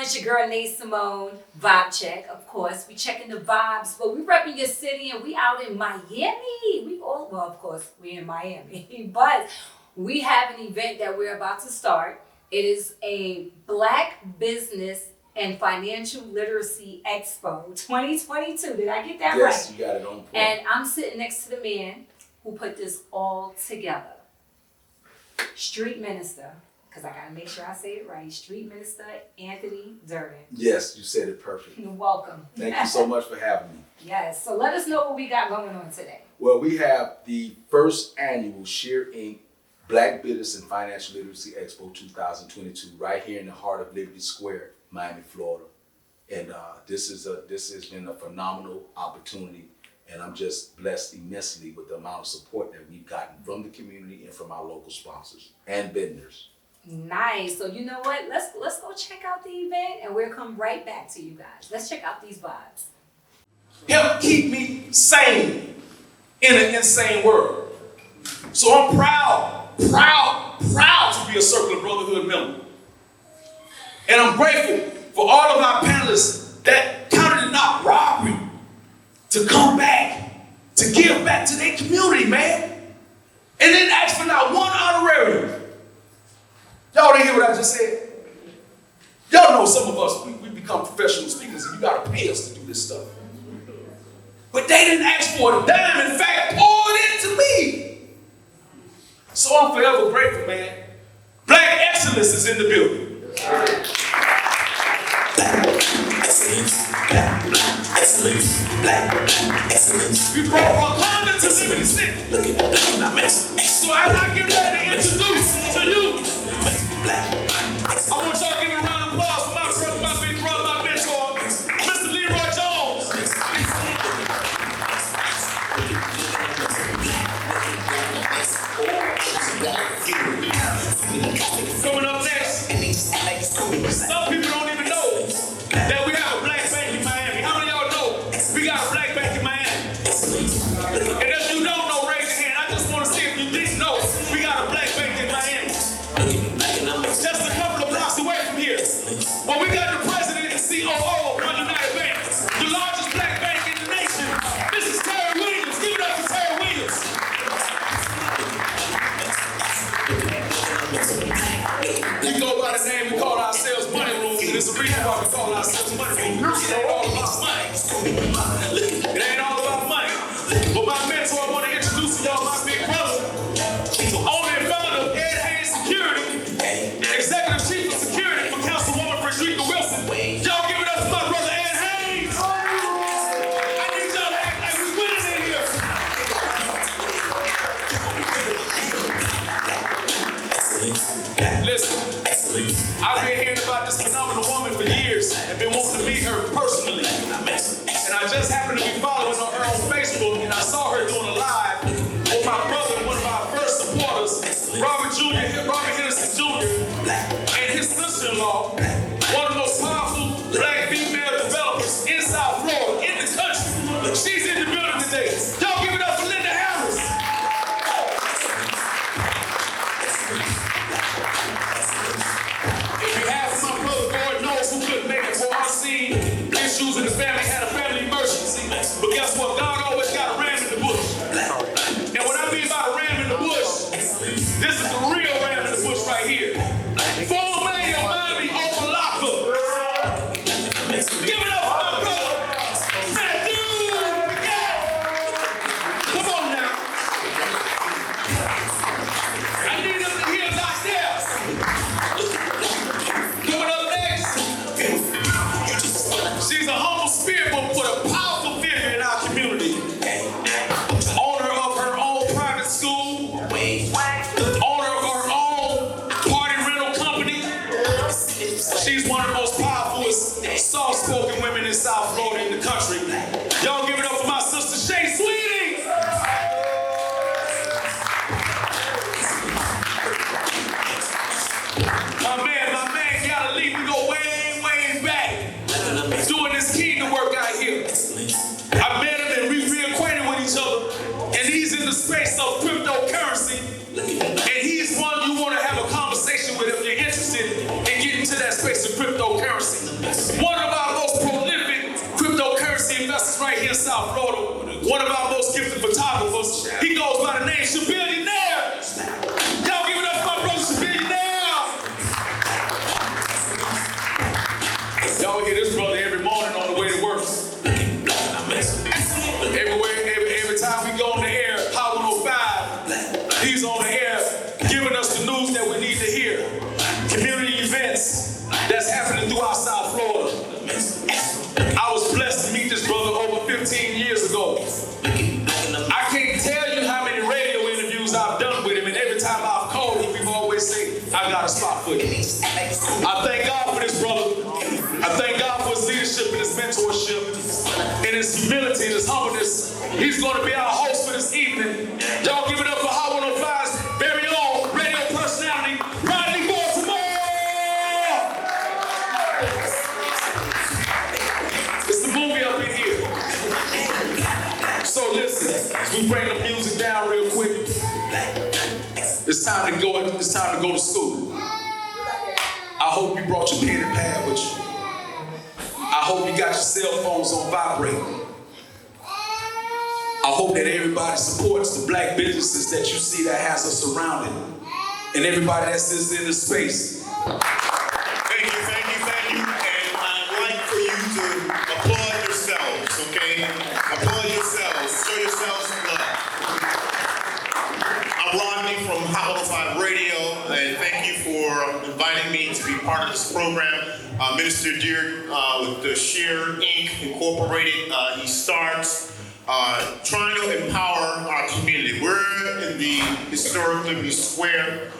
It's your girl, Nate Simone. Vibe check, of course. We checking the vibes, but we repping your city and we out in Miami. Well, of course, we in Miami, but we have an event that we're about to start. It is a Black Business and Financial Literacy Expo 2022. Did I get that right? Yes, you got it on point. And I'm sitting next to the man who put this all together. Street Minister, because I got to make sure I say it right, Street Minister Anthony Durden. Yes, you said it perfect. You're welcome. Thank you so much for having me. Yes, so let us know what we got going on today. Well, we have the first annual S.H.E.A.R Inc. Black Business and Financial Literacy Expo 2022 right here in the heart of Liberty Square, Miami, Florida. And this has been a phenomenal opportunity, and I'm just blessed immensely with the amount of support that we've gotten from the community and from our local sponsors and vendors. Nice. So you know what? Let's go check out the event, and we'll come right back to you guys. Let's check out these vibes. Help keep me sane in an insane world. So I'm proud to be a Circle of Brotherhood member. And I'm grateful for all of our panelists that counted it not robbery to come back, to give back to their community, man. And then ask for not one honorarium. Y'all didn't hear what I just said? Y'all know some of us, we become professional speakers and you gotta pay us to do this stuff. But they didn't ask for a dime, in fact, poured into me. So I'm forever grateful, man. Black excellence is in the building. Black excellence, black excellence, black excellence. We brought Wakanda to 76. Look at my mess. So as I get ready to introduce to you, Black. I want y'all to give a round of applause for my brother, my big brother, my mentor, Mr. Leroy Jones. Coming up next, some people don't even know that we have a black bank in Miami. How many of y'all know we got a black bank in Miami? And if you don't know, raise your hand. I just want to see if you didn't know we got a black bank in Miami. Just a couple of blocks away from here. Well, we got the president and COO of United Bank, the largest black bank in the nation. This is Terry Williams. Give it up for Terry Williams. We go by the name, we call ourselves Money Room, and it's a reason why we call ourselves Money Room. It ain't all about money. It ain't all about money. But my mentor, I want to introduce to y'all my big brother, owner and founder of S.H.E.A.R, Executive Chief of Security for Councilwoman Frederica Wilson. Y'all give it up to my brother Ed Hayes. I need y'all to act like we winning in here. Listen, I've been hearing about this phenomenal woman for years and been wanting to meet her personally. And I just happened to be following her on Facebook, and I saw her doing a live with my brother, one of our first supporters, Robert Henderson Jr., and his sister-in-law, one of the most powerful black female developers in South Florida, in the country. She's in the building today. Y'all give it up for Linda Harris. If you have my brother, God knows who couldn't make it for unseen issues in the family, had a family emergency. But guess what? God always got a ram in the bush. And what I mean by a ram in the bush, this is the real ram in the bush right here. 4 million Miami over lockup. Give it up for my brother. Matthew! Yeah! Come on now. I need them to hear like that. Coming up next, she's a humble spirit, but with a powerful figure in our community. Owner of her own private school, owner of her own party rental company. She's one of the most powerful, soft-spoken women in South Florida in the country. Y'all give it up for my sister, Shay Sweetie. My man, gotta leave. We go way back. Doing this kingdom work out here. I met him and we reacquainted with each other. And he's in the space of cryptocurrency. And he's one you want to have a conversation with if you're interested in getting to that space of cryptocurrency. cryptocurrency. One of our most prolific cryptocurrency investors right here in South Florida. One of our most gifted photographers. He goes by the name S.H.E.A.R. Y'all give it up for my brother S.H.E.A.R. Y'all hear this brother every morning on the way to work. Every time we go on the air, Hot 105, he's on the air giving us the news that we need to hear. Community events that's happening throughout South Florida. I was blessed to meet this brother over 15 years ago. I can't tell you how many radio interviews I've done with him, and every time I've called him, we've always said, I got a spot for you. I thank God for this brother. I thank God for his leadership and his mentorship and his humility and his humbleness. He's going to be our host for this evening. Y'all give it up for Hot 105's very own radio personality, Rodney Baltimore! It's the movie up in here. So listen, as we bring the music down real quick, it's time to go to school. I hope you brought your pen and pad with you. I hope you got your cell phones on vibrate. I hope that everybody supports the black businesses that you see that has us surrounded, and everybody that sits in this space. Thank you. And I'd like for you to applaud yourselves, okay? Applaud yourselves. Show yourselves love. I'm Rodney from Hot 105 Radio, and thank you for inviting me to be part of this program. Minister Deere with the S.H.E.A.R Inc. Incorporated, he starts trying to empower our community. We're in the historic Liberty Square.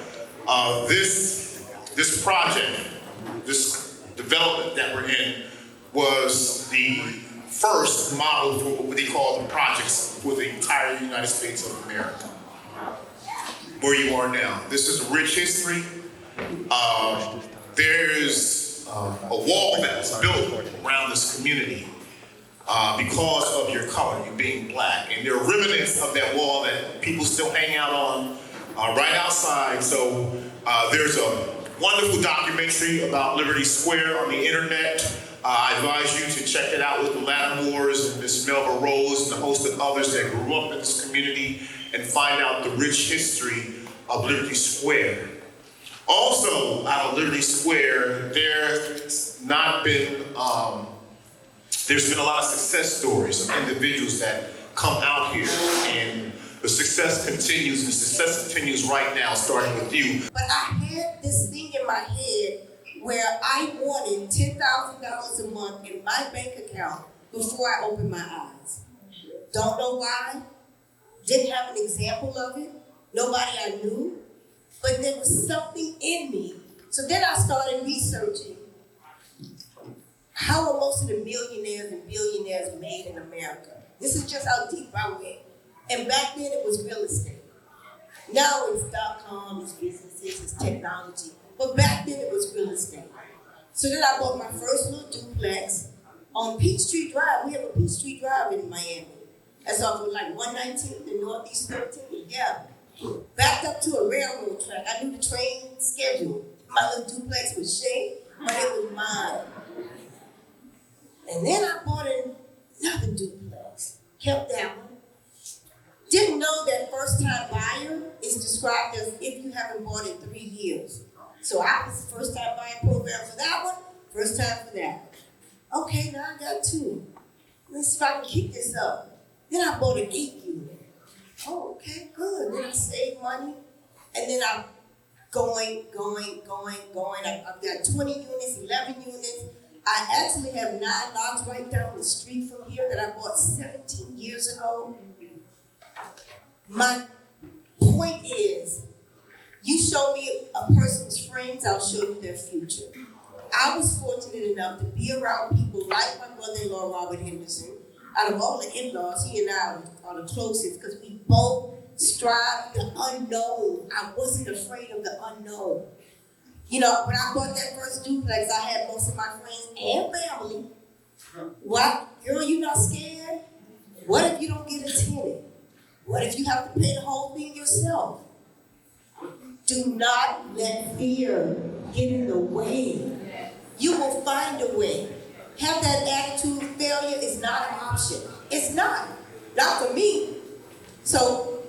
This project, this development that we're in, was the first model for what they call the projects for the entire United States of America. Where you are now. This is a rich history. There's a wall that was built around this community because of your color, you being black. And there are remnants of that wall that people still hang out on right outside. So there's a wonderful documentary about Liberty Square on the internet. I advise you to check it out with the Lattimores and Miss Melba Rose and a host of others that grew up in this community and find out the rich history of Liberty Square. Also, out of Liberty Square, there's been a lot of success stories of individuals that come out here, and the success continues, and success continues right now, starting with you. But I had this thing in my head where I wanted $10,000 a month in my bank account before I opened my eyes. Don't know why. Didn't have an example of it. Nobody I knew. But there was something in me. So then I started researching how are most of the millionaires and billionaires made in America. This is just how deep I went. And back then it was real estate. Now it's .com, it's businesses, it's technology. But back then it was real estate. So then I bought my first little duplex on Peachtree Drive. We have a Peachtree Drive in Miami. That's off of like 119th and Northeast 13th. Yeah. Backed up to a railroad track. I knew the train schedule. My little duplex was shaped, but it was mine. And then I bought another duplex. Kept that one. Didn't know that first-time buyer is described as if you haven't bought in 3 years. So I was first-time buyer program for that one, first time for that. Okay, now I got 2. Let's see if I can keep this up. Then I bought an 8-unit. Oh, okay, good. Then I saved money. And then I'm going. I've got 20 units, 11 units. I actually have 9 lots right down the street from here that I bought 17 years ago. My point is, you show me a person's friends, I'll show you their future. I was fortunate enough to be around people like my brother-in-law, Robert Henderson. Out of all the in-laws, he and I are the closest because we both strive the unknown. I wasn't afraid of the unknown. You know, when I bought that first duplex, I had most of my friends and family. What? Girl, you not scared? What if you don't get a tenant? What if you have to pay the whole thing yourself? Do not let fear get in the way You will find a way. Have that attitude. Failure is not an option. It's not. Not for me. So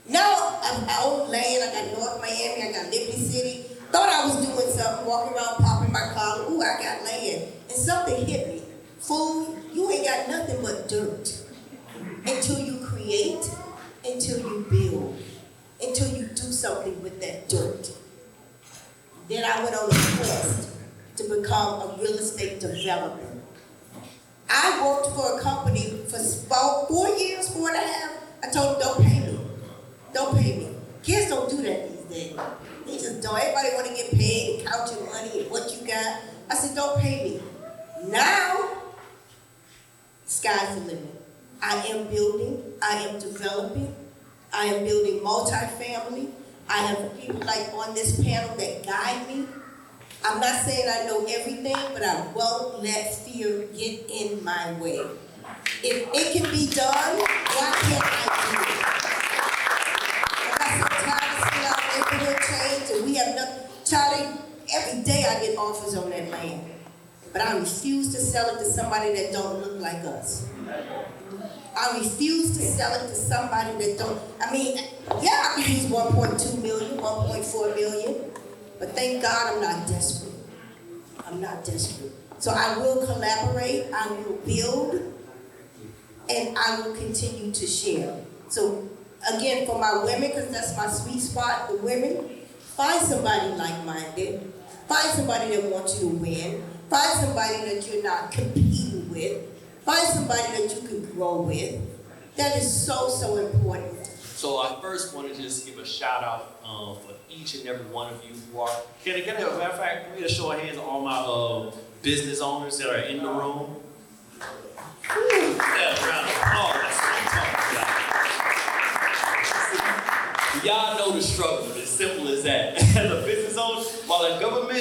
now I own land. I got North Miami. I got Liberty City. Thought I was doing something, walking around popping my collar. Ooh, I got land. And something hit me. Fool, you ain't got nothing but dirt. Until you create, until you build, until you do something with that dirt. Then I went on a quest to become a real estate developer. I worked for a company for about 4 years, 4.5. I told them, don't pay me. Don't pay me. Kids don't do that these days. They just don't. Everybody want to get paid and count your money and what you got. I said, don't pay me. Now, sky's the limit. I am building, I am developing, I am building multifamily. I have people like on this panel that guide me. I'm not saying I know everything, but I won't let fear get in my way. If it can be done, why can't I do it? I got some time to see our neighborhood change, and we have nothing. Charlie, every day I get offers on that land, but I refuse to sell it to somebody that don't look like us. I refuse to sell it to somebody that don't, I mean, yeah, I can use 1.2 million, 1.4 million, but thank God I'm not desperate. I'm not desperate. So I will collaborate, I will build, and I will continue to share. So again, for my women, because that's my sweet spot, the women, find somebody like-minded, find somebody that wants you to win, find somebody that you're not competing with, find somebody that you can grow with. That is so, so important. So I first want to just give a shout out for each and every one of you who are, can I get a matter of fact, let me just show of hands on all my business owners that are in the room. Yeah, round of applause, that's what I'm talking about. Y'all know the struggle, it's simple as that. As a business owner, while in government,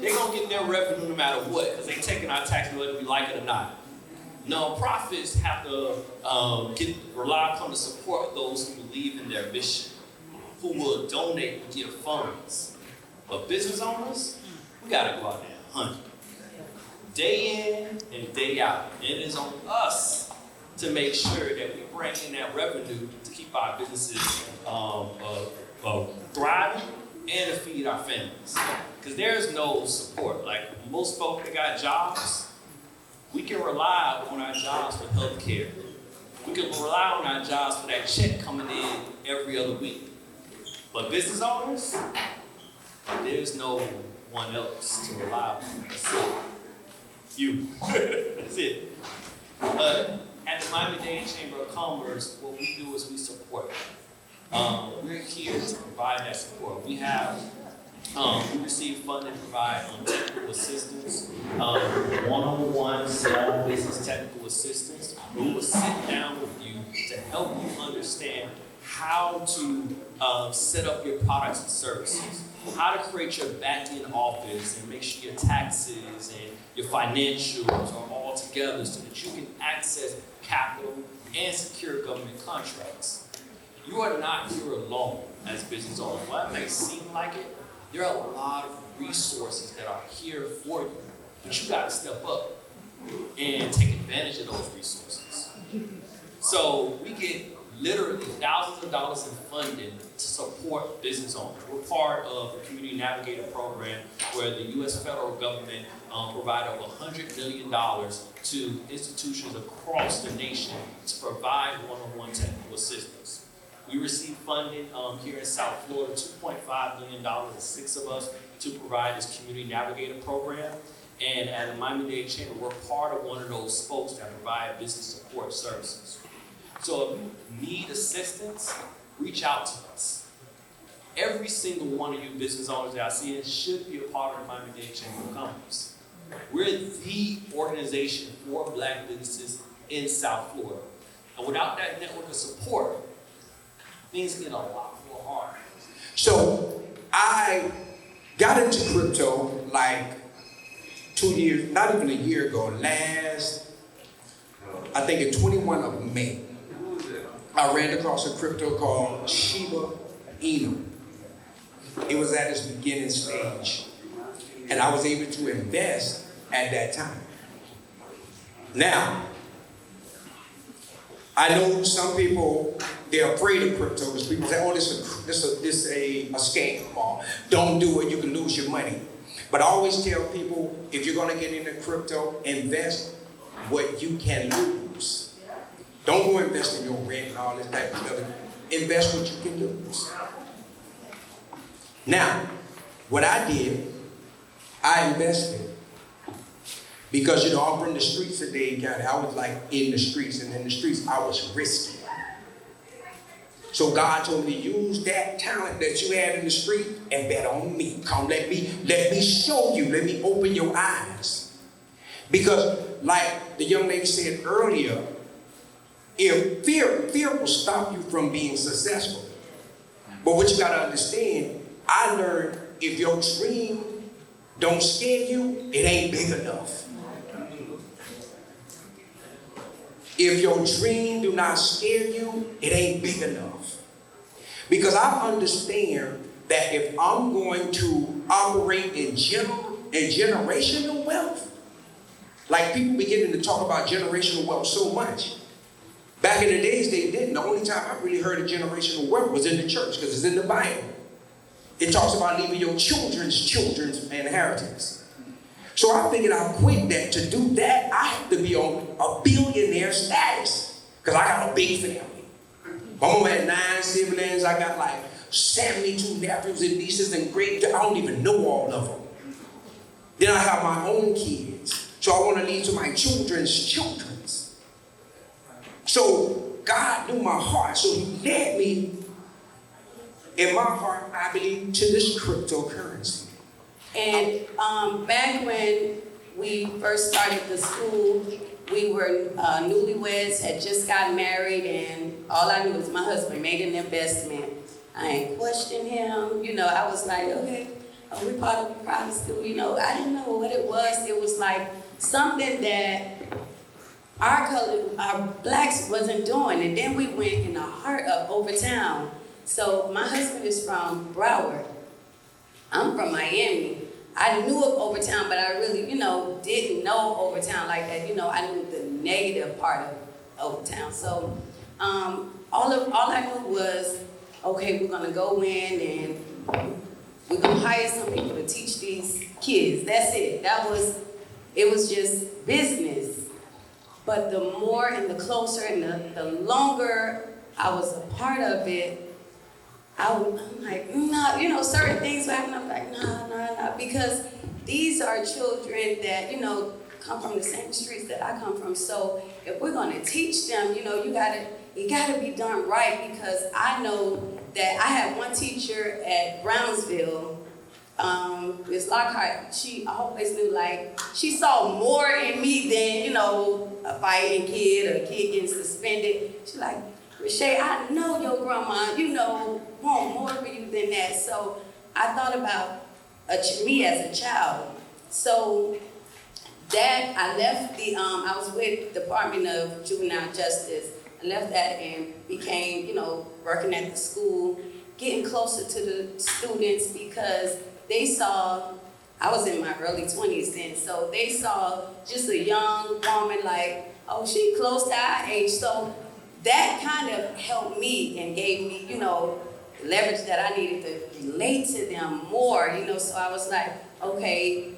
they're gonna get their revenue no matter what, because they taking our taxes whether we like it or not. Non-profits have to rely upon the support of those who believe in their mission, who will donate and give funds. But business owners, we gotta go out there and hunt. Day in and day out. And it is on us to make sure that we bring in that revenue to keep our businesses thriving and to feed our families. Because there's no support. Like most folk that got jobs, we can rely on our jobs for health care. We can rely on our jobs for that check coming in every other week. But business owners, there's no one else to rely on. That's it. You. That's it. At the Miami-Dade Chamber of Commerce, what we do is we support. We're here to provide that support. We have, we receive funding to provide technical assistance, one-on-one small business technical assistance. We will sit down with you to help you understand how to set up your products and services, how to create your back-end office and make sure your taxes and your financials are all together so that you can access capital and secure government contracts. You are not here alone as business owners. While it may seem like it, there are a lot of resources that are here for you, but you got to step up and take advantage of those resources. So we get literally thousands of dollars in funding to support business owners. We're part of the Community Navigator program where the U.S. federal government provided over $100 million to institutions across the nation to provide one-on-one technical assistance. We received funding here in South Florida, $2.5 million, 6 of us, to provide this Community Navigator program. And at the Miami-Dade Chamber, we're part of one of those spokes that provide business support services. So if you need assistance, reach out to us. Every single one of you business owners that I see should be a part of the Miami-Dade Chamber of Commerce. We're the organization for Black businesses in South Florida. And without that network of support, things get a lot more hard. So I got into crypto like 2 years, not even a year ago, I think in 21 of May. I ran across a crypto called S.H.E.A.R. It was at its beginning stage. and I was able to invest at that time. Now, I know some people, they're afraid of crypto because people say, oh, this is a scam, or don't do it, you can lose your money. But I always tell people, if you're gonna get into crypto, invest what you can lose. Don't go invest in your rent and all this type of stuff. Invest what you can lose. Now, what I did, I invested. Because, I'm from the streets of Dade County. I was like in the streets, and in the streets, I was risky. So God told me to use that talent that you had in the street and bet on me. Come, let me show you, let me open your eyes. Because, like the young lady said earlier, if fear will stop you from being successful. But what you gotta understand, I learned if your dream don't scare you, it ain't big enough. If your dream do not scare you, it ain't big enough. Because I understand that if I'm going to operate in generational wealth, like people beginning to talk about generational wealth so much. Back in the days, they didn't. The only time I really heard of generational wealth was in the church, because it's in the Bible. It talks about leaving your children's inheritance. So I figured I'll quit that. To do that, I have to be on a billionaire status, because I got a big family. My mom had 9 siblings. I got like 72 nephews and nieces and great. I don't even know all of them. Then I have my own kids. So I want to leave to my children's. So God knew my heart. So he led me, in my heart, I believe, to this cryptocurrency. And back when we first started the school, we were newlyweds, had just got married, and all I knew was my husband made an investment. I ain't questioned him. I was like, okay, we part of a private school. I didn't know what it was. It was like something that our blacks wasn't doing. And then we went in the heart of Overtown. So my husband is from Broward. I'm from Miami. I knew of Overtown, but I really, didn't know Overtown like that. I knew the negative part of Overtown. So all I knew was, okay, we're gonna go in and we're gonna hire some people to teach these kids. That's it. It was just business. But the more and the closer and the longer I was a part of it, I'm like, nah, certain things were happening. I'm like, nah, because these are children that, come from the same streets that I come from. So if we're gonna teach them, it gotta be done right, because I know that I had one teacher at Brownsville, Ms. Lockhart. She always knew, she saw more in me than, a fighting kid or a kid getting suspended. She's like, S.H.E.A.R, I know your grandma, want more for you than that. So I thought about me as a child. So that I left I was with the Department of Juvenile Justice. I left that and became, working at the school, getting closer to the students, because they saw, I was in my early 20s then, so they saw just a young woman like, oh, she close to our age. So that kind of helped me and gave me, leverage that I needed to relate to them more, so I was like, okay,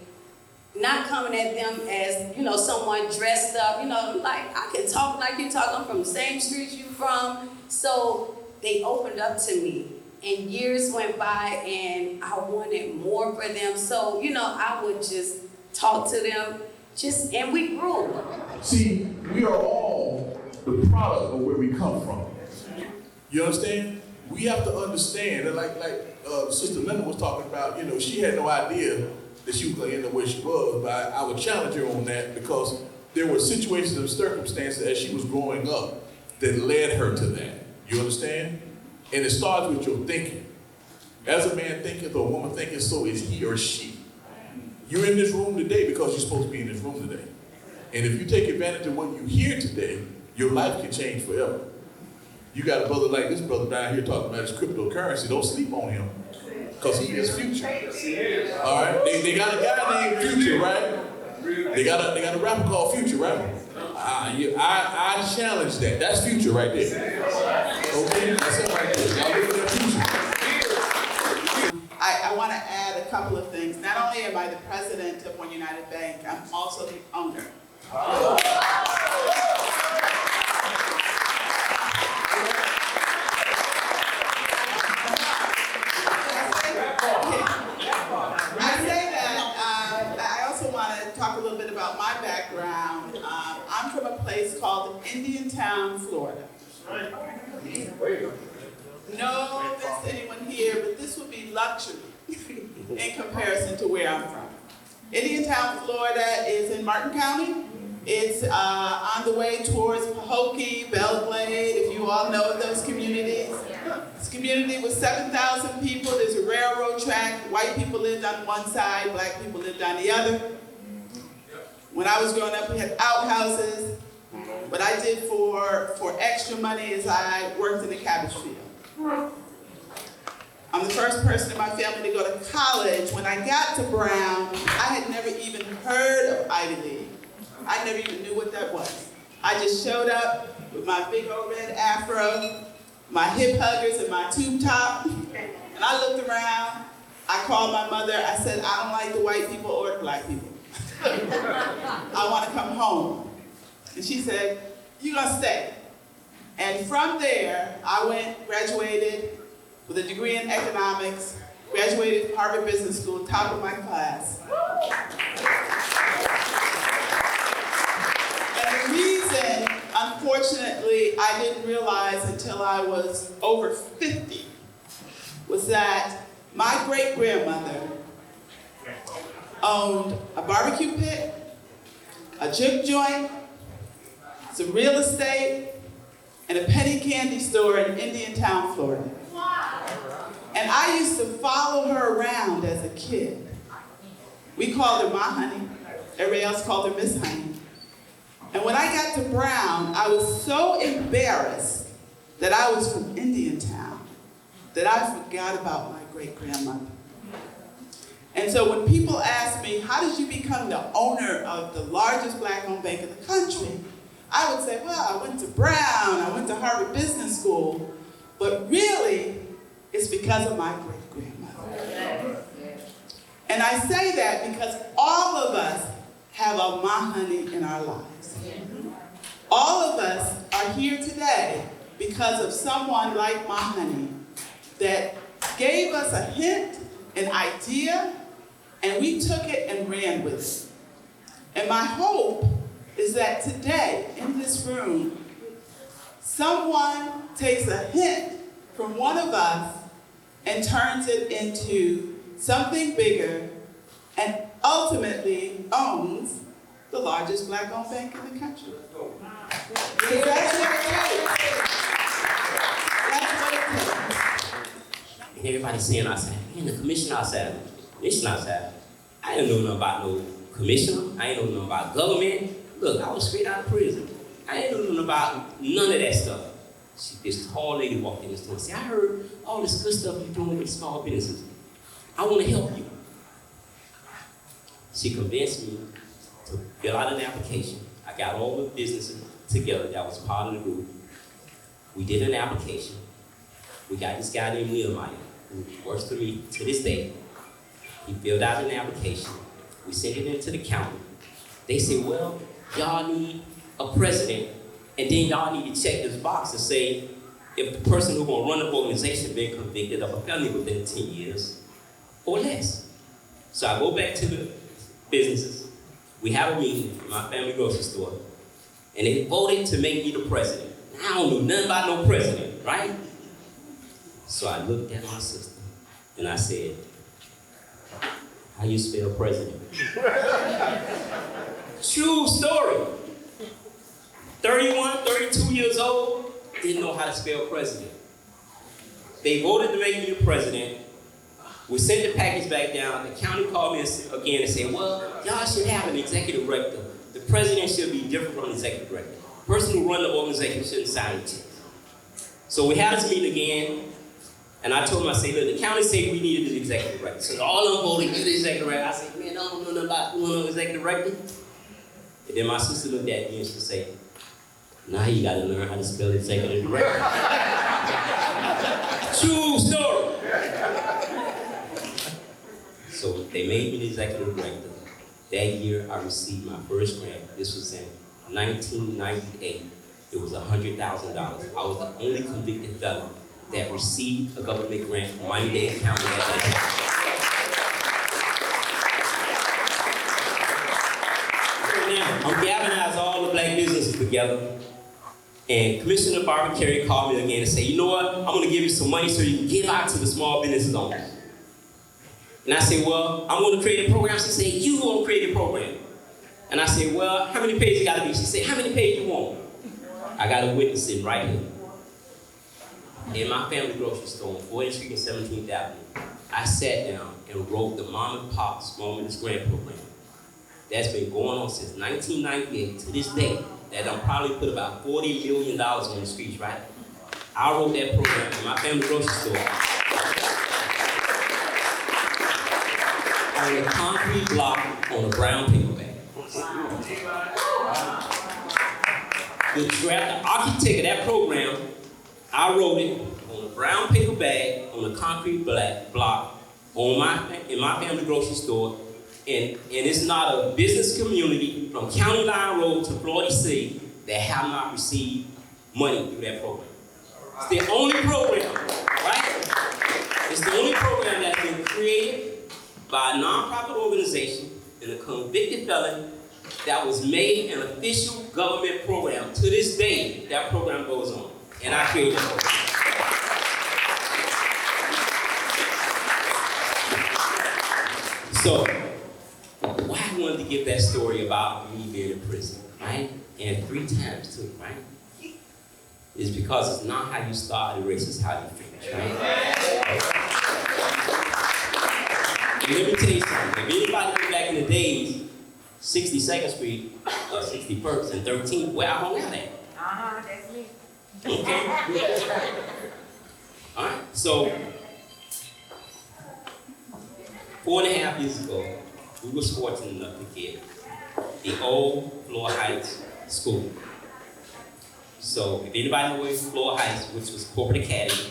not coming at them as, someone dressed up, I can talk like you talk, I'm from the same street you from. So they opened up to me, and years went by and I wanted more for them. So, I would just talk to them, and we grew. See, we are all the product of where we come from. You understand? We have to understand that, like Sister Linda was talking about, she had no idea that she was going to end up where she was, but I would challenge her on that, because there were situations and circumstances as she was growing up that led her to that. You understand? And it starts with your thinking. As a man thinketh or a woman thinketh, so is he or she. You're in this room today because you're supposed to be in this room today. And if you take advantage of what you hear today, your life can change forever. You got a brother like this brother down here talking about his cryptocurrency. Don't sleep on him. Because he is future. All right? They got a guy named Future, right? They got a rapper called Future, right? I challenge that. That's Future right there. Okay? That's it right there. Y'all look at that Future. I want to add a couple of things. Not only am I the president of One United Bank, I'm also the owner. Talk a little bit about my background. I'm from a place called Indiantown, Florida. No offense to anyone here, but this would be luxury in comparison to where I'm from. Indiantown, Florida is in Martin County. It's on the way towards Pahokee, Belgrade, if you all know those communities. It's a community with 7,000 people. There's a railroad track. White people lived on one side, black people lived on the other. When I was growing up, we had outhouses. What I did for extra money is I worked in the cabbage field. I'm the first person in my family to go to college. When I got to Brown, I had never even heard of Ivy League. I never even knew what that was. I just showed up with my big old red afro, my hip huggers and my tube top, and I looked around. I called my mother. I said, I don't like the white people or the black people. I want to come home. And she said, you're going to stay. And from there, I graduated with a degree in economics, graduated from Harvard Business School, top of my class. And the reason, unfortunately, I didn't realize until I was over 50, was that my great-grandmother owned a barbecue pit, a juke joint, some real estate, and a penny candy store in Indiantown, Florida. And I used to follow her around as a kid. We called her Ma Honey. Everybody else called her Miss Honey. And when I got to Brown, I was so embarrassed that I was from Indiantown that I forgot about my great-grandmother. And so when people ask me, how did you become the owner of the largest black-owned bank in the country? I would say, well, I went to Brown, I went to Harvard Business School, but really, it's because of my great-grandmother. And I say that because all of us have a Ma Honey in our lives. All of us are here today because of someone like Ma Honey that gave us a hint, an idea, and we took it and ran with it. And my hope is that today, in this room, someone takes a hint from one of us and turns it into something bigger and ultimately owns the largest black-owned bank in the country. Because that's what it takes. That's what it takes. Everybody saying outside, man, the commissioner outside, I didn't know nothing about no commissioner. I ain't know nothing about government. Look, I was straight out of prison. I ain't know nothing about none of that stuff. This tall lady walked in the store and said, I heard all this good stuff you're doing with small businesses. I want to help you. She convinced me to fill out an application. I got all the businesses together that was part of the group. We did an application. We got this guy named Leroy, who works for me to this day. He filled out an application. We sent it into the county. They said, well, y'all need a president, and then y'all need to check this box to say if the person who's gonna run the organization been convicted of a felony within 10 years or less. So I go back to the businesses. We have a meeting at my family grocery store, and they voted to make me the president. I don't know nothing about no president, right? So I looked at my sister, and I said, how you spell president? True story. 31, 32 years old, didn't know how to spell president. They voted to make me the president. We sent the package back down. The county called me again and said, well, y'all should have an executive director. The president should be different from the executive director. The person who runs the organization shouldn't sign the check. So we had this meeting again, And I told him, I said, look, the county said we needed an executive director. So all of them voted, you the executive director. I said, man, I don't know nothing about doing no executive director. And then my sister looked at me and she said, now you gotta learn how to spell executive director. True story. So they made me the executive director. That year I received my first grant. This was in 1998. It was $100,000. I was the only convicted felon that received a government grant from Miami-Dade County at that time. Now, I'm galvanizing all the black businesses together. And Commissioner Barbara Carey called me again and said, you know what, I'm gonna give you some money so you can give out to the small business owners. And I said, well, I'm gonna create a program. She said, you gonna create a program. And I said, well, how many pages gotta be? She said, how many pages you want? I got a witness sitting right here. In my family grocery store on 40th Street and 17th Avenue, I sat down and wrote the Mom and Pop Small Business Grant Program. That's been going on since 1998 to this day. That I'm probably put about $40 million on the streets, right? I wrote that program in my family grocery store. On a concrete block on a brown paper bag. The architect of that program, I wrote it on a brown paper bag on a concrete block in my family grocery store. And it's not a business community from County Line Road to Florida City that have not received money through that program. It's the only program, right? It's the only program that's been created by a nonprofit organization and a convicted felon that was made an official government program. To this day, that program goes on. And I created that program. So, why I wanted to give that story about me being in prison, right? And 3 times too, right? Is because it's not how you start the race, it's how you finish, right? And let me tell you something. If anybody look back in the days, 62nd Street, 61st and 13th, where I hung out at. That's me. Okay. All right. So 4.5 years ago, we were fortunate enough to get the old Floor Heights School. So if anybody knows Floor Heights, which was corporate academy,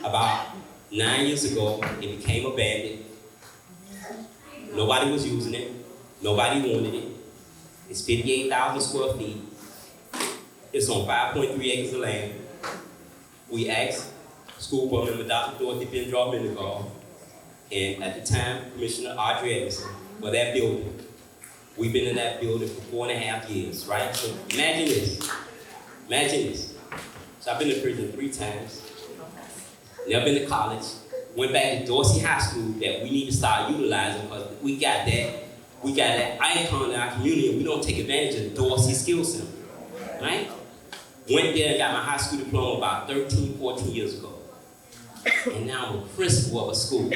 about 9 years ago, it became abandoned. Nobody was using it. Nobody wanted it. It's 58,000 square feet. It's on 5.3 acres of land. We asked school board member Dr. Dorothy Bendra-Mendenhall, and at the time, Commissioner Audrey Edison, for that building. We've been in that building for 4.5 years, right? So imagine this. Imagine this. So I've been to prison 3 times. Never been to college. Went back to Dorsey High School that we need to start utilizing because we got that icon in our community and we don't take advantage of Dorsey Skill Center, right? Went there and got my high school diploma about 13, 14 years ago. And now I'm a principal of a school.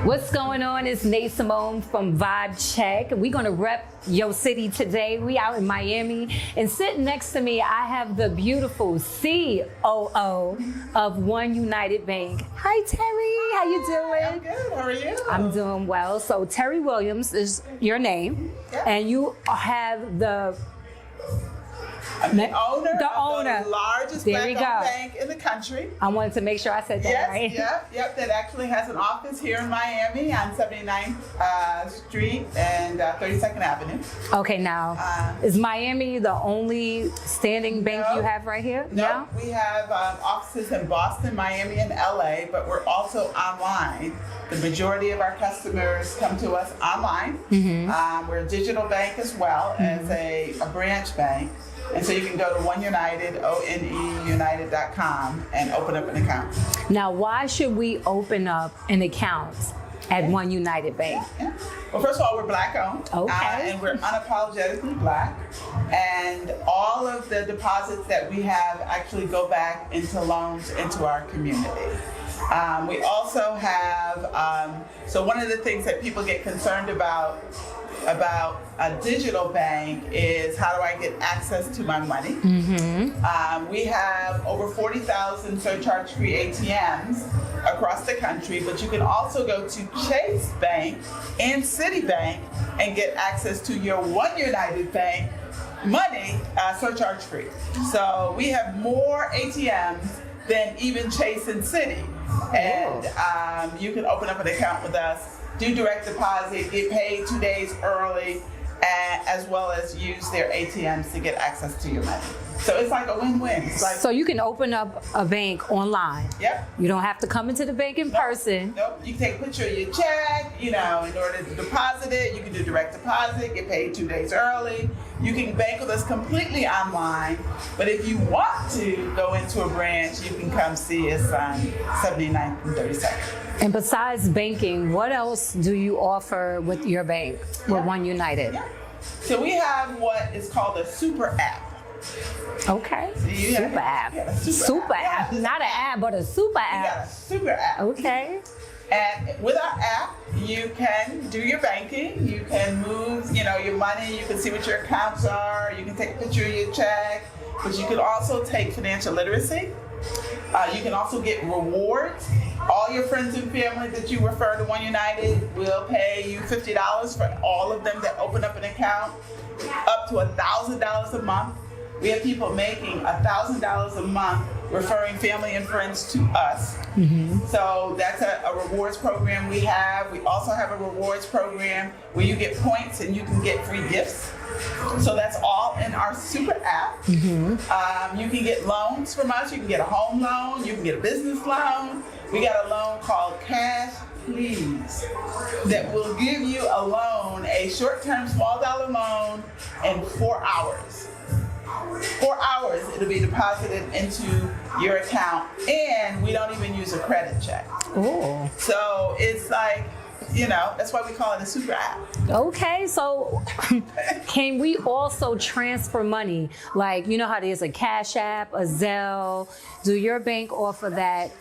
What's going on? It's Nate Simone from Vibe Check. We're gonna rep your city today. We out in Miami, and sitting next to me, I have the beautiful COO of One United Bank. Hi, Terry. How you doing? I'm good. How are you? I'm doing well. So Terry Williams is your name, and you have the owner of the largest There we black-owned go. bank in the country. I wanted to make sure I said that Yes, right. yep, that actually has an office here in Miami on 79th Street and 32nd Avenue. Okay, now, is Miami the only standing bank you have right here? No, we have offices in Boston, Miami, and LA, but we're also online. The majority of our customers come to us online. We're a digital bank as well as a branch bank. And so you can go to One United, ONEUnited.com, and open up an account. Now, why should we open up an account at One United Bank? Yeah. Well, first of all, we're black owned. Okay. And we're unapologetically black. And all of the deposits that we have actually go back into loans into our community. We also have, so one of the things that people get concerned about about a digital bank is how do I get access to my money? We have over 40,000 surcharge-free ATMs across the country, but you can also go to Chase Bank and Citibank and get access to your One United Bank money surcharge-free. So we have more ATMs than even Chase and Citi. And you can open up an account with us, do direct deposit, get paid 2 days early, as well as use their ATMs to get access to your money. So it's like a win-win. It's like, So you can open up a bank online. yep. You don't have to come into the bank in person. Nope. You can take a picture of your check, in order to deposit it. You can do direct deposit, get paid 2 days early. You can bank with us completely online. But if you want to go into a branch, you can come see us on 79th and 32nd. And besides banking, what else do you offer with your bank, with One United? Yeah. So we have what is called a super app. Okay. Super app. Yeah, a super Super app. app. Not an app, but a super We got app. a super app. Okay. And with our app, you can do your banking, you can move, your money, you can see what your accounts are, you can take a picture of your check, but you can also take financial literacy. You can also get rewards. All your friends and family that you refer to One United will pay you $50 for all of them that open up an account, up to $1,000 a month. We have people making $1,000 a month referring family and friends to us. So that's a rewards program we have. We also have a rewards program where you get points and you can get free gifts. So that's all in our super app. You can get loans from us. You can get a home loan. You can get a business loan. We got a loan called Cash Please that will give you a loan, a short-term small dollar loan in 4 hours. 4 hours, it'll be deposited into your account, and we don't even use a credit check. Oh. So it's like, that's why we call it a super app. Okay, so can we also transfer money? Like, how there's a Cash App, a Zelle. Do your bank offer that?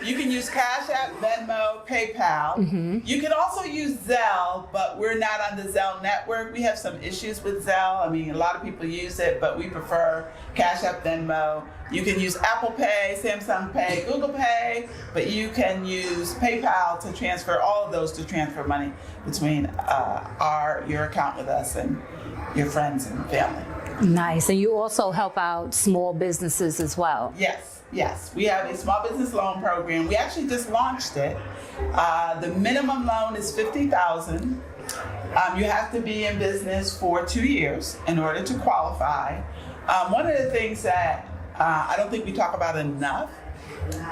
You can use Cash App, Venmo, PayPal. You can also use Zelle, but we're not on the Zelle network. We have some issues with Zelle. I mean, a lot of people use it, but we prefer Cash App, Venmo. You can use Apple Pay, Samsung Pay, Google Pay, but you can use PayPal to transfer all of those to transfer money between your account with us and your friends and family. Nice. And you also help out small businesses as well. Yes, we have a small business loan program. We actually just launched it. The minimum loan is $50,000. You have to be in business for 2 years in order to qualify. One of the things that I don't think we talk about enough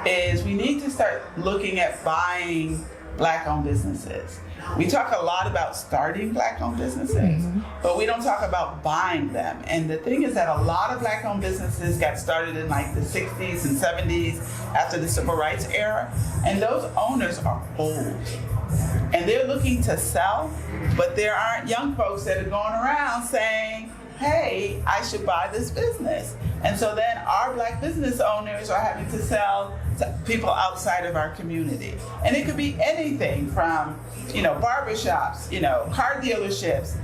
is we need to start looking at buying Black-owned businesses. We talk a lot about starting Black-owned businesses, but we don't talk about buying them. And the thing is that a lot of Black-owned businesses got started in like the 60s and 70s after the Civil Rights era, and those owners are old. And they're looking to sell, but there aren't young folks that are going around saying, hey, I should buy this business. And so then our Black business owners are having to sell to people outside of our community. And it could be anything from, barbershops, car dealerships,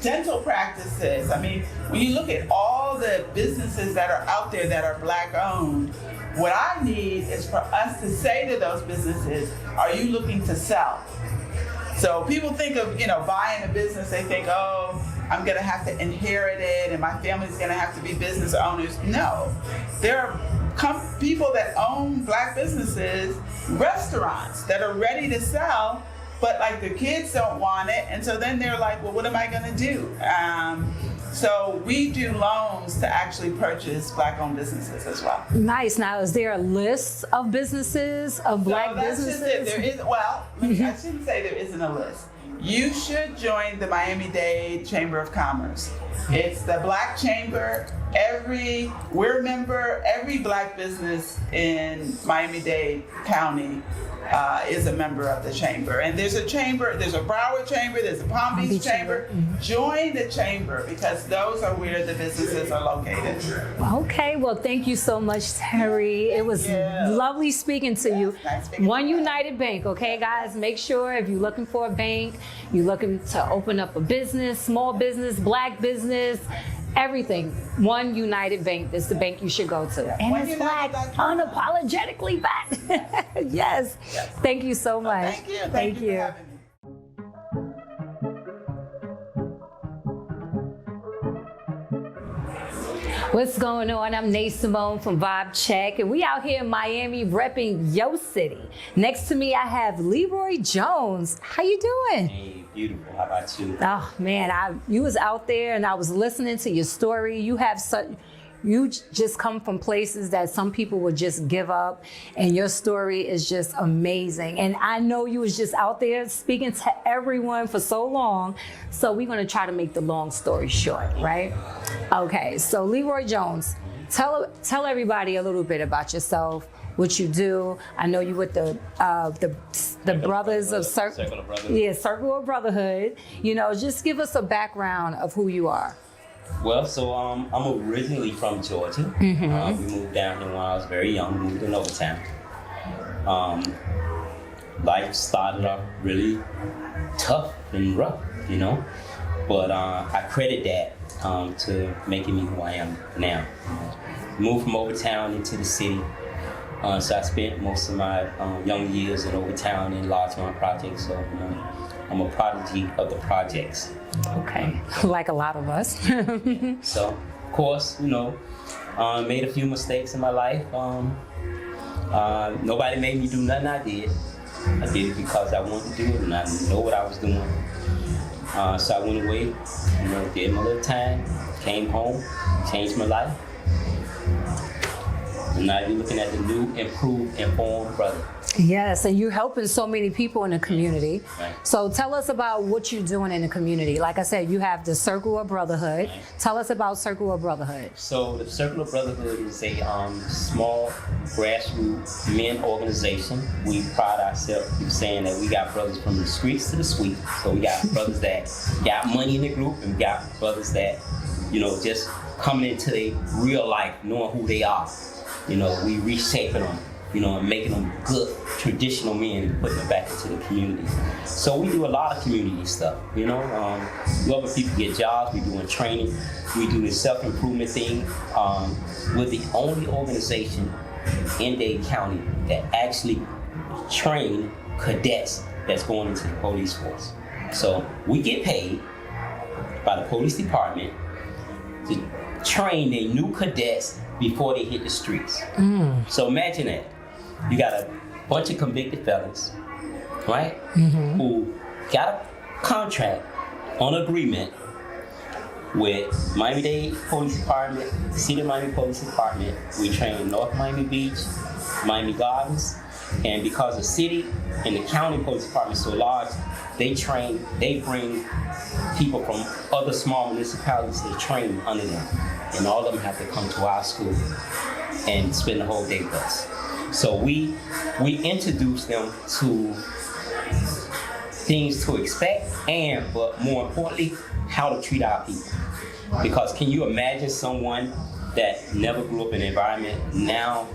dental practices. I mean, when you look at all the businesses that are out there that are Black owned, what I need is for us to say to those businesses, are you looking to sell? So people think of, buying a business, they think, oh, I'm gonna have to inherit it and my family's gonna have to be business owners. No, there are people that own Black businesses, restaurants that are ready to sell, but like their kids don't want it. And so then they're like, well, what am I gonna do? So we do loans to actually purchase Black-owned businesses as well. Nice. Now, is there a list of businesses, of Black businesses? Just it. There is, I shouldn't say there isn't a list. You should join the Miami-Dade Chamber of Commerce. It's the Black Chamber. We're a member, every Black business in Miami-Dade County is a member of the chamber. And there's a chamber, there's a Broward chamber, there's a Palm Beach chamber. Join the chamber because those are where the businesses are located. Okay, well, thank you so much, Terry. It was lovely speaking to you. Nice speaking One to you. United Bank, okay, guys? Make sure if you're looking for a bank, you're looking to open up a business, small business, Black business, everything. One United Bank is the bank you should go to. And it's Black, unapologetically Black. Yes. Thank you so much. Thank you. Thank you for having me. What's going on? I'm Nate Simone from Vibe Check, and we out here in Miami repping RepYoCity. Next to me, I have Leroy Jones. How you doing? Hey, beautiful. How about you? Oh man, you was out there, and I was listening to your story. You just come from places that some people would just give up, and your story is just amazing. And I know you was just out there speaking to everyone for so long, so we're gonna try to make the long story short, right? Okay, so Leroy Jones, tell everybody a little bit about yourself, what you do. I know you with the Brothers of Circle of Brotherhood. Yeah, Circle of Brotherhood. You know, just give us a background of who you are. Well, so I'm originally from Georgia. We moved down here when I was very young, moved in Overtown. Life started off really tough and rough, you know? But I credit that to making me who I am now. Moved from Overtown into the city. So I spent most of my young years in Overtown in Largemont projects. So I'm a prodigy of the projects. Okay, like a lot of us. So, of course, you know, made a few mistakes in my life. Nobody made me do nothing I did. I did it because I wanted to do it and I know what I was doing. So I went away, you know, did my little time, came home, changed my life. And now you're looking at the new, improved, informed brother. Yes, and you're helping so many people in the community. Right. So tell us about what you're doing in the community. Like I said, you have the Circle of Brotherhood. Right. Tell us about Circle of Brotherhood. So the Circle of Brotherhood is a small grassroots men organization. We pride ourselves in saying that we got brothers from the streets to the suite. So we got brothers that got money in the group, and we got brothers that, you know, just coming into their real life, knowing who they are. You know, we reshaping them, you know, and making them good traditional men and putting them back into the community. So we do a lot of community stuff, you know. We help people get jobs, we doing training, we do this self-improvement thing. We're the only organization in Dade County that actually train cadets that's going into the police force. So we get paid by the police department to train their new cadets before they hit the streets. So imagine that. You got a bunch of convicted felons, right? Who got a contract on agreement with Miami-Dade Police Department, City of Miami Police Department. We train North Miami Beach, Miami Gardens, and because the city and the county police department is so large, they bring people from other small municipalities to train under them. And all of them have to come to our school and spend the whole day with us. So we introduce them to things to expect but more importantly, how to treat our people. Because can you imagine someone that never grew up in an environment now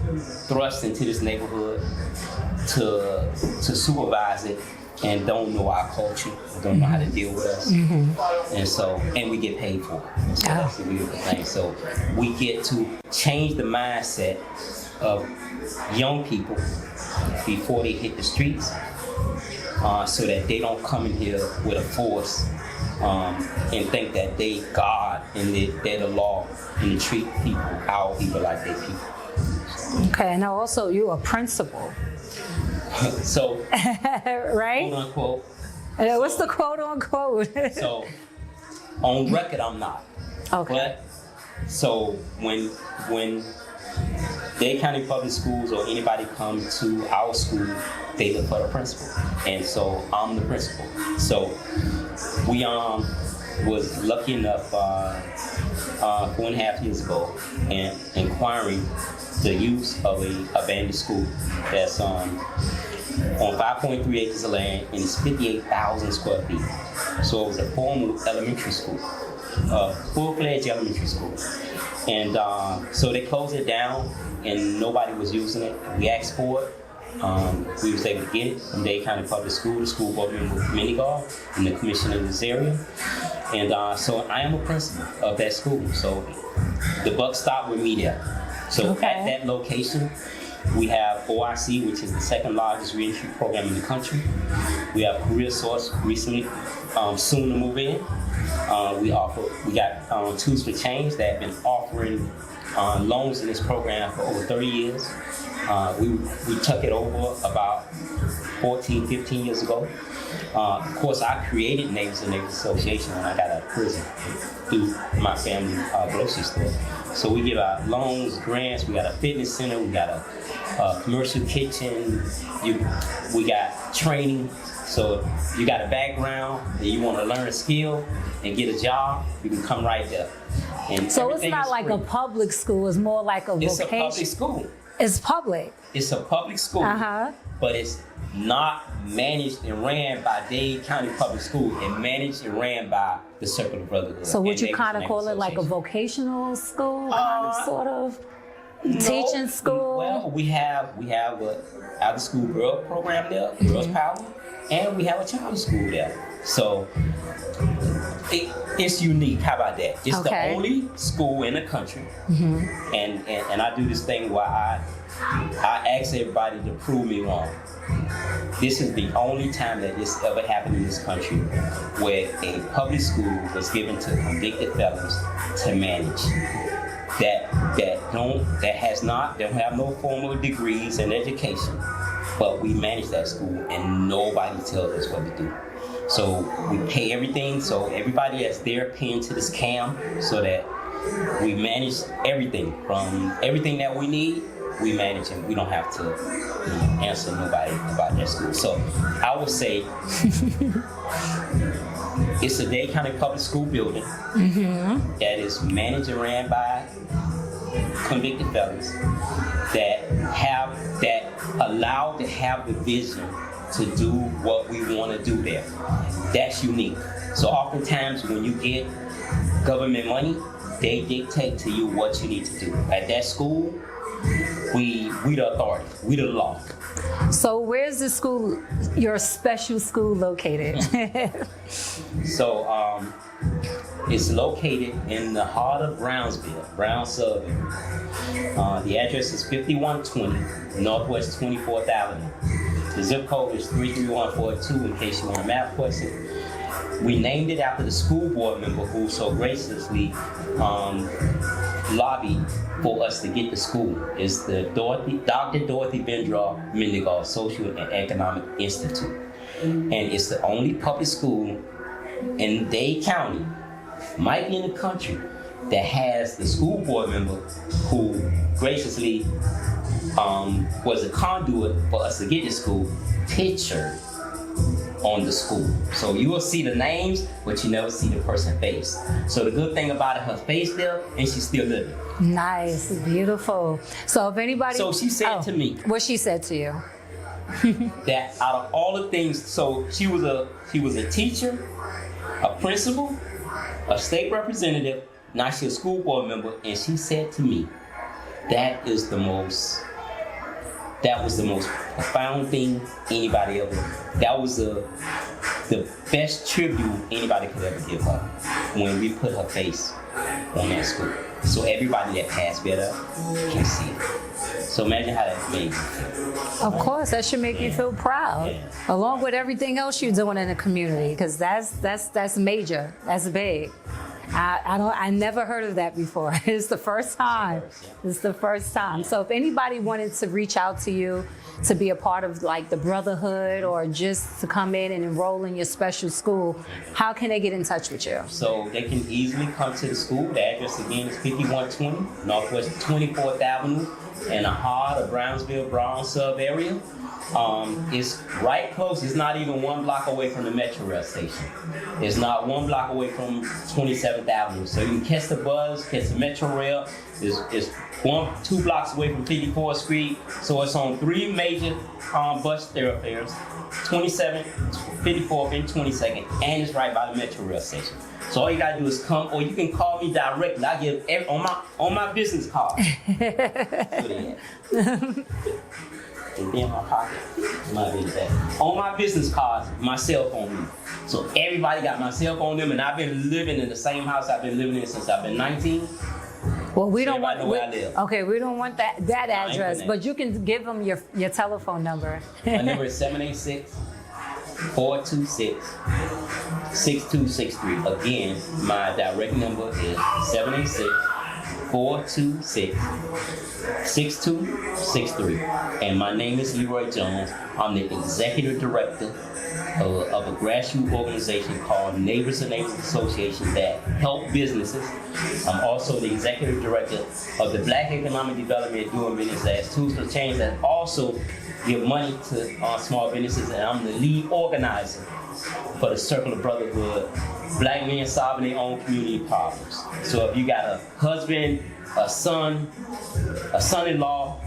thrust into this neighborhood to supervise it and don't know our culture, don't know how to deal with us, and we get paid for it. So that's the beautiful thing. So we get to change the mindset of young people before they hit the streets, so that they don't come in here with a force and think that they God and they're the law and to treat people, our people, like they people. Okay, now also you're a principal. So, right? quote unquote. What's the quote unquote? So, on record, I'm not. Okay. But so when Dade County Public Schools or anybody come to our school, they look for the principal, and so I'm the principal. So we was lucky enough 4.5 years ago in inquiring the use of a abandoned school that's on 5.3 acres of land and it's 58,000 square feet. So it was a formal elementary school, full-fledged elementary school. And so they closed it down and nobody was using it. We asked for it. We was able to get it from Dade County Public School, the school board member Minigar, and the commissioner of this area. And so I am a principal of that school. So the buck stopped with me there. So at that location, we have OIC, which is the second largest reentry program in the country. We have Career Source recently, soon to move in. We got Tools for Change that have been offering loans in this program for over 30 years. We took it over about 14, 15 years ago. Of course, I created Neighbors and Neighbors Association when I got out of prison through my family grocery store. So we give out loans, grants, we got a fitness center, we got a commercial kitchen, we got training. So you got a background and you want to learn a skill and get a job, you can come right there. And so it's not like a public school, it's more like a vocation. It's a public school. It's public. It's a public school, but it's not managed and ran by Dade County Public School. It's managed and ran by the Circle of Brotherhood. So would you kind of call it like a vocational school, kind of, sort of? Teaching school? Well, we have a after school girl program there, Girls Power, and we have a child school there. So it's unique. How about that? It's the only school in the country, and I do this thing where I ask everybody to prove me wrong. This is the only time that this ever happened in this country where a public school was given to convicted felons to manage. That don't have no formal degrees in education, but we manage that school and nobody tells us what to do. So we pay everything, so everybody that's there paying to this CAM, so that we manage everything from everything that we need. We manage and we don't have to answer nobody about that school. So I would say it's a Dade County Public School building that is managed and ran by convicted felons that allowed to have the vision to do what we want to do there. That's unique. So oftentimes when you get government money, they dictate to you what you need to do. At that school, we the authority, we the law. So where's the school, your special school located? So it's located in the heart of Brownsville, Brown Suburban. The address is 5120 Northwest 24th Avenue. The zip code is 33142 in case you want a map question. We named it after the school board member who so graciously lobbied for us to get to school. It's the Dr. Dorothy Vendra Mendigar Social and Economic Institute. And it's the only public school in Dade County, might be in the country, that has the school board member who graciously was a conduit for us to get to school, pictured on the school. So you will see the names, but you never see the person's face. So the good thing about it, her face there, and she's still living. Nice, beautiful. So if anybody... So she said to me... What she said to you? That out of all the things, so she was a teacher, a principal, a state representative, now she's a school board member, and she said to me, that was the most profound thing anybody ever, that was the best tribute anybody could ever give her when we put her face on that school. So everybody that passed better can see it. So imagine how that made you feel. Of course, that should make you feel proud, along with everything else you're doing in the community, because that's major, that's big. I never heard of that before. It's the first time. It's the first time. So if anybody wanted to reach out to you to be a part of like the Brotherhood or just to come in and enroll in your special school, how can they get in touch with you? So they can easily come to the school. The address again is 5120 Northwest 24th Avenue, in the heart of Brownsville, Brown sub area. It's right close. It's not even 1 block away from the Metro Rail station. It's not 1 block away from 27th Avenue. So you can catch the bus, catch the Metro Rail. It's 2 blocks away from 54th Street. So it's on 3 major bus thoroughfares, 27th, 54th, and 22nd, and it's right by the Metro Rail station. So all you gotta do is come, or you can call me directly. I give on my business card. And then my pocket, might be that. On my business cards, my cell phone number. So everybody got my cell phone number, and I've been living in the same house I've been living in since I've been 19. Well, we So don't want. everybody know where I live. Okay, we don't want that address, but you can give them your telephone number. My number is 786-426-6263. Again, my direct number is 786-426-6263. And my name is Leroy Jones. I'm the executive director of a grassroots organization called Neighbors and Neighbors Association that help businesses. I'm also the executive director of the Black Economic Development Doing Business as Tools for Change that also give money to small businesses, and I'm the lead organizer for the Circle of Brotherhood, Black men solving their own community problems. So if you got a husband, a son-in-law,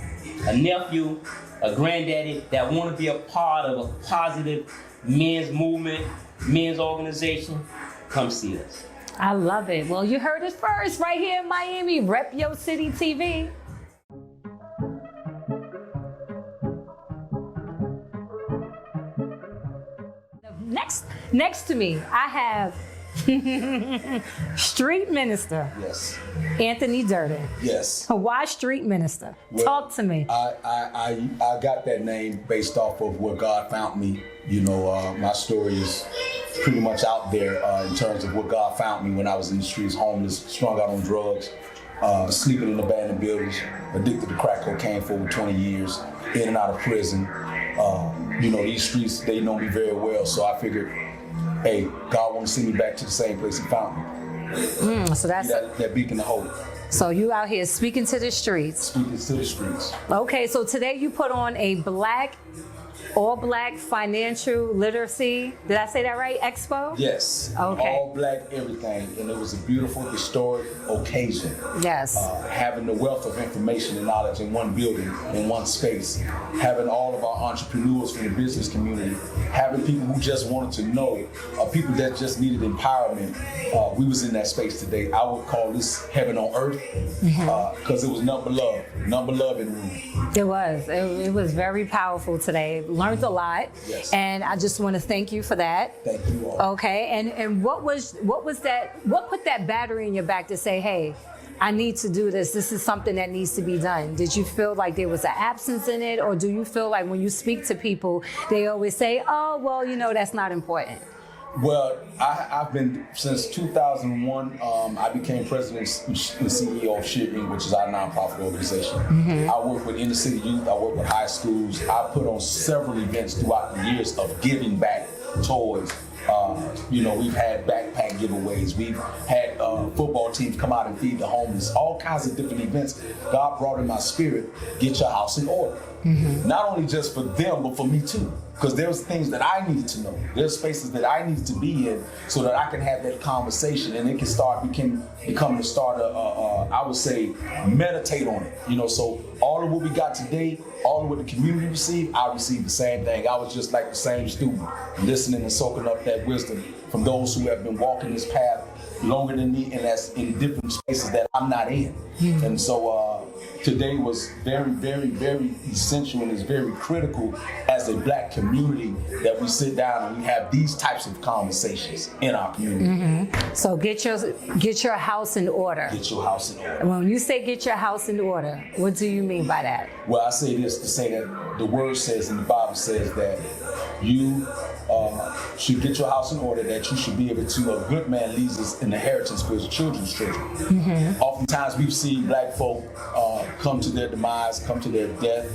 a nephew, a granddaddy that want to be a part of a positive men's movement, men's organization, come see us. I love it. Well, you heard it first right here in Miami, RepYoCity TV. Next to me, I have Street Minister. Yes. Anthony Durden. Yes. Why Street Minister? Well, Talk to me. I got that name based off of where God found me. You know, my story is pretty much out there in terms of where God found me when I was in the streets, homeless, strung out on drugs, sleeping in abandoned buildings, addicted to crack cocaine for over 20 years, in and out of prison. You know, these streets, they know me very well, so I figured, hey, God wants to send me back to the same place He found me. So that's that beacon of hope. So you out here speaking to the streets. Speaking to the streets. Okay, so today you put on a all black financial literacy. Did I say that right? Expo? Yes. Okay. All black everything, and it was a beautiful historic occasion. Yes. Having the wealth of information and knowledge in one building, in one space, having all of our entrepreneurs from the business community, having people who just wanted to know, people that just needed empowerment. We was in that space today. I would call this heaven on earth, because it was nothing but love in the room. It was. It was very powerful today. Learned a lot. Yes. And I just want to thank you for that. Thank you all. Okay. And what put that battery in your back to say, hey, I need to do this. This is something that needs to be done. Did you feel like there was an absence in it? Or do you feel like when you speak to people, they always say, oh, well, you know, that's not important? Well, I've been, since 2001, I became president and CEO of S.H.E.A.R, which is our nonprofit organization. I work with inner city youth, I work with high schools. I put on several events throughout the years of giving back toys. You know, we've had backpack giveaways. We've had football teams come out and feed the homeless. All kinds of different events. God brought in my spirit, get your house in order. Not only just for them, but for me too. Because there's things that I needed to know. There's spaces that I needed to be in so that I can have that conversation and it can become the start of, I would say, meditate on it. You know, so all of what we got today, all of what the community received, I received the same thing. I was just like the same student, listening and soaking up that wisdom from those who have been walking this path longer than me and that's in different spaces that I'm not in. And so today was very, very, very essential and is very critical as a black community that we sit down and we have these types of conversations in our community. So get your house in order. Get your house in order. When you say get your house in order, what do you mean by that? Well, I say this to say that the word says and the Bible says that you should get your house in order, that you should be able to, a good man leaves his inheritance for his children's children. Oftentimes we've seen black folk come to their demise, come to their death,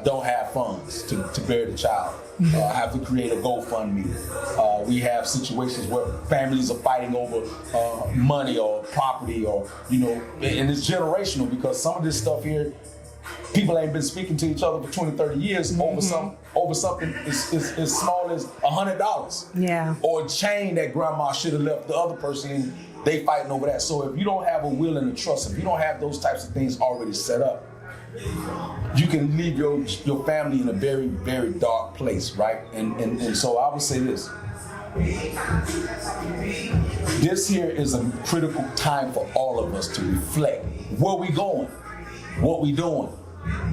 don't have funds to bury the child, have to create a GoFundMe. We have situations where families are fighting over money or property or, you know, and it's generational because some of this stuff here people ain't been speaking to each other for 20, 30 years over something as small as $100. Yeah. Or a chain that grandma should have left the other person in. They fighting over that. So if you don't have a will and a trust, if you don't have those types of things already set up, you can leave your family in a very, very dark place, right? And so I would say this. This here is a critical time for all of us to reflect. Where we going? What we doing?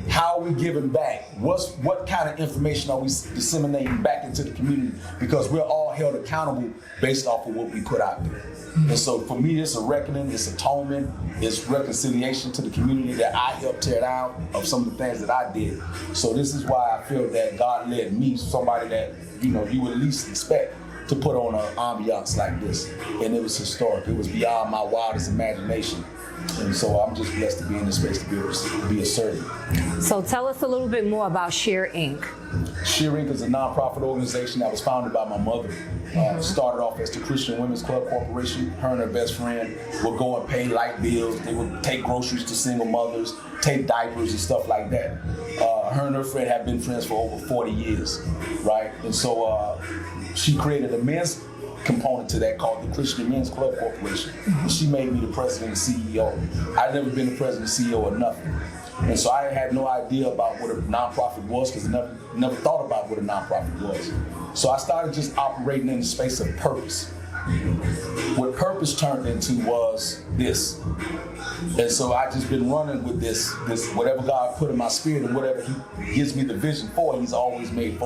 How are we giving back? What kind of information are we disseminating back into the community? Because we're all held accountable based off of what we put out there. And so for me, it's a reckoning, it's atonement, it's reconciliation to the community that I helped tear down of some of the things that I did. So this is why I feel that God led me, somebody that you would at least expect, to put on an ambiance like this. And it was historic. It was beyond my wildest imagination. And so I'm just blessed to be in this space to be able to be a servant. So tell us a little bit more about S.H.E.A.R Inc. S.H.E.A.R Inc. is a nonprofit organization that was founded by my mother. Started off as the Christian Women's Club Corporation. Her and her best friend would go and pay light bills. They would take groceries to single mothers, take diapers and stuff like that. Her and her friend have been friends for over 40 years, right? And so she created a men's component to that called the Christian Men's Club Corporation. She made me the president and CEO. I'd never been the president and CEO of nothing. And so I had no idea about what a nonprofit was because I never thought about what a nonprofit was. So I started just operating in the space of purpose. What purpose turned into was this. And so I just been running with this whatever God put in my spirit and whatever he gives me the vision for, he's always made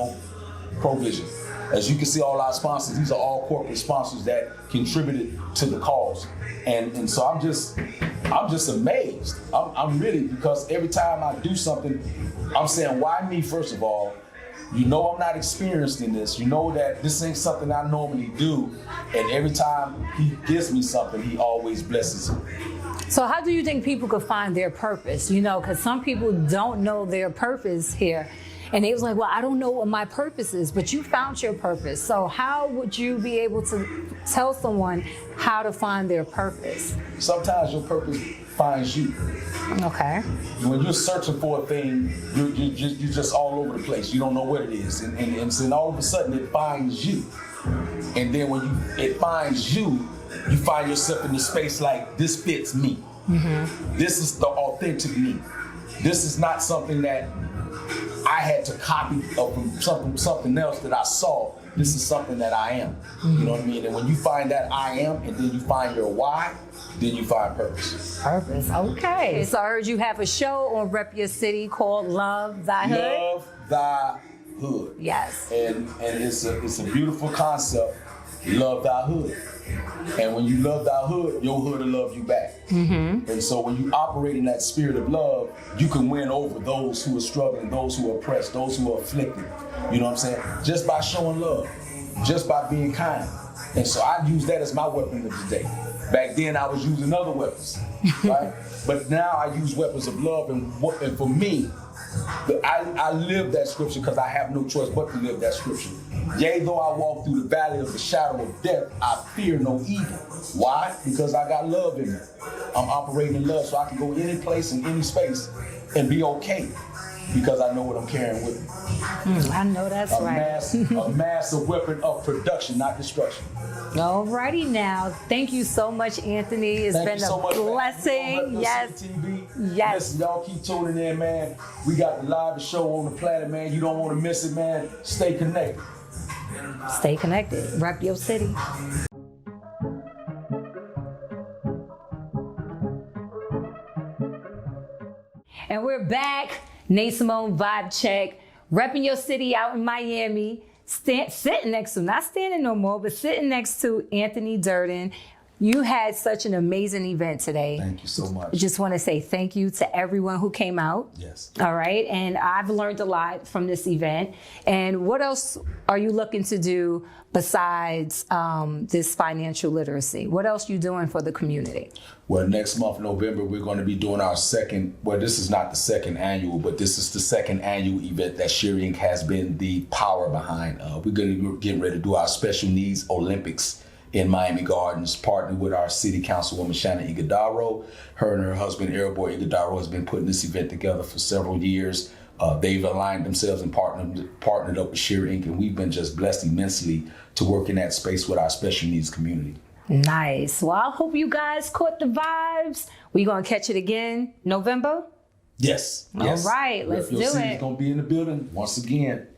provision. As you can see, all our sponsors, these are all corporate sponsors that contributed to the cause. And so I'm just amazed. I'm really, because every time I do something, I'm saying, why me, first of all? You know I'm not experienced in this. You know that this ain't something I normally do. And every time he gives me something, he always blesses me. So how do you think people could find their purpose? Because some people don't know their purpose here. And they was like, well, I don't know what my purpose is, but you found your purpose. So how would you be able to tell someone how to find their purpose? Sometimes your purpose finds you. Okay. When you're searching for a thing, you're just all over the place. You don't know what it is. And so all of a sudden it finds you. And then when it finds you, you find yourself in the space like, this fits me. Mm-hmm. This is the authentic me. This is not something that I had to copy from something else that I saw. This is something that I am. Mm-hmm. You know what I mean? And when you find that I am, and then you find your why, then you find purpose. Purpose, okay. So I heard you have a show on RepYoCity called Love Thy Hood. Love Thy Hood. Yes. And it's a beautiful concept. Love thy hood. And when you love thy hood, your hood will love you back. Mm-hmm. And so when you operate in that spirit of love, you can win over those who are struggling, those who are oppressed, those who are afflicted. You know what I'm saying? Just by showing love, just by being kind. And so I use that as my weapon of the day. Back then I was using other weapons, right? But now I use weapons of love, and for me, I live that scripture because I have no choice but to live that scripture. Yea, though I walk through the valley of the shadow of death, I fear no evil. Why? Because I got love in me. I'm operating in love, so I can go any place in any space and be okay because I know what I'm carrying with me. I know that's right. A massive weapon of production, not destruction. Alrighty now. Thank you so much, Anthony. It's been a blessing. Yes. Yes. Listen, y'all keep tuning in, man. We got the live show on the planet, man. You don't want to miss it, man. Stay connected. Stay connected. RepYoCity. And we're back. Nate Simone Vibe Check. Repping your city out in Miami. Sitting next to, not standing no more, but sitting next to Anthony Durden. You had such an amazing event today. Thank you so much. I just want to say thank you to everyone who came out. Yes. All right. And I've learned a lot from this event. And what else are you looking to do besides this financial literacy? What else are you doing for the community? Well, next month, November, we're going to be doing our this is not the second annual, but this is the second annual event that S.H.E.A.R Inc. has been the power behind. We're going to get ready to do our special needs Olympics in Miami Gardens, partnered with our city councilwoman, Shannon Iguodaro. Her and her husband, Airboy Iguodaro, has been putting this event together for several years. They've aligned themselves and partnered up with S.H.E.A.R Inc., and we've been just blessed immensely to work in that space with our special needs community. Nice. Well, I hope you guys caught the vibes. We gonna catch it again November? Yes. All right, let's do RepYoCity it. is gonna be in the building once again.